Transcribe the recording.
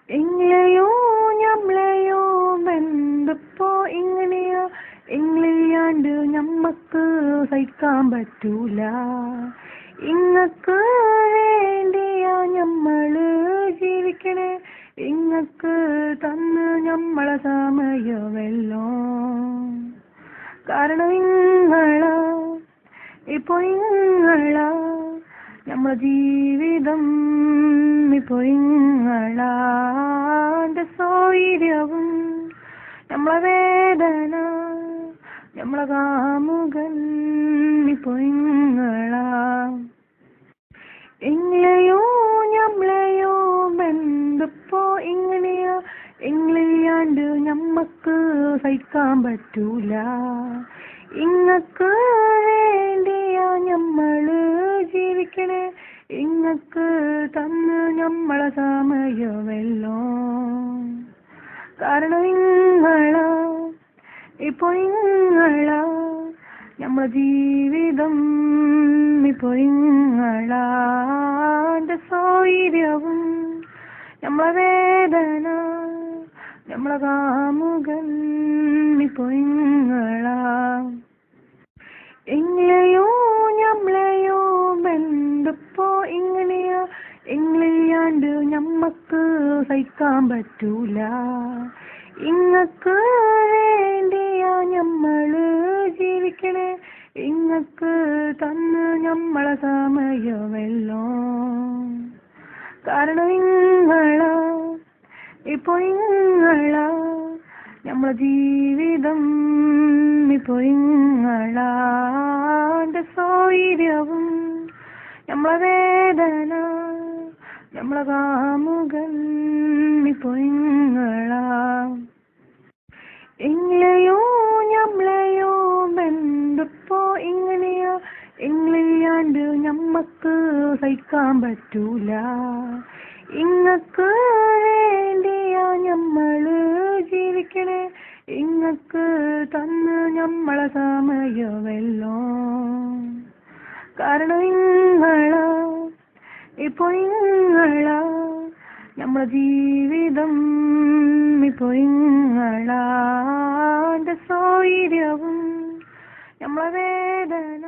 ഇങ്ങളെയോ ഞമ്മളെയോ ബന്ധപ്പോ ഇങ്ങനെയാ, ഇങ്ങളില്ലാണ്ട് ഞമ്മക്ക് സഹിക്കാൻ പറ്റൂല. ഇങ്ങക്ക് വേണ്ടിയാ ഞമ്മള് ജീവിക്കണേ, ഇങ്ങക്ക് തന്ന് ഞമ്മളെ സമയമെല്ലോ. കാരണം ഇങ്ങളാ, ഇപ്പൊ ഇങ്ങളാ ഞമ്മളെ ജീവിതം, ഇപ്പൊ ഇങ്ങളാന്റെ സൗകര്യവും ഞമ്മളെ വേദന, ഞമ്മളെ കാമുകൻ ഇപ്പൊ ഇങ്ങളാ. ഇങ്ങളെയോ ഞമ്മളെയോ ബന്ധപ്പോ ഇങ്ങനെയാ, ഇങ്ങളില്ലാണ്ട് ഞമ്മക്ക് സഹിക്കാൻ പറ്റൂല. ഇങ്ങക്ക് വേണ്ടിയാ ഞമ്മള് ജീവിക്കണേ, ഇങ്ങക്ക് തന്ന് ഞമ്മളെ സമയമെല്ലോ. കാരണം ഇങ്ങളാ, ഇപ്പൊ ഇങ്ങളാ ഞമ്മളെ ജീവിതം, ഇപ്പൊ ഇങ്ങളാന്റെ സൗകര്യവും ഞമ്മളെ വേദന, ഞമ്മളെ കാമുകൻ ഇപ്പൊ ഇങ്ങളാ. ഇങ്ങളെയോ ഞമ്മളെയോ ബന്ധപ്പോ ഇങ്ങനെയാ, ഇങ്ങളില്ലാണ്ട് ഞമ്മക്ക് സഹിക്കാൻ പറ്റൂല. ഇങ്ങക്ക് വേണ്ടിയാ ഞമ്മള് ജീവിക്കണേ, ഇങ്ങക്ക് തന്ന് ഞമ്മളെ സമയമെല്ലോ. കാരണം ഇങ്ങളാ, ഇപ്പൊ ഇങ്ങളാ ഞമ്മളെ ജീവിതം, ഇപ്പൊ ഇങ്ങളാന്റെ സൗകര്യവും ഞമ്മളെ വേദന, ഞമ്മളെ കാമുകൻ ഇപ്പൊ ഇങ്ങളാ. ഇങ്ങളെയോ ഞമ്മളെയോ ബന്ധപ്പോ ഇങ്ങനെയാ, ഇങ്ങളില്ലാണ്ട് ഞമ്മക്ക് സഹിക്കാൻ പറ്റൂല. ഇങ്ങക്ക് വേണ്ടിയാ ഞമ്മള് ജീവിക്കണേ, ഇങ്ങക്ക് തന്ന് ഞമ്മളെ സമയമെല്ലോ. കാരണം ഇങ്ങളാ, ഇപ്പൊ ഇങ്ങളാ ഞമ്മളെ ജീവിതം, ഇപ്പൊ ഇങ്ങളാന്റെ സൗകര്യവും ഞമ്മളെ വേദന.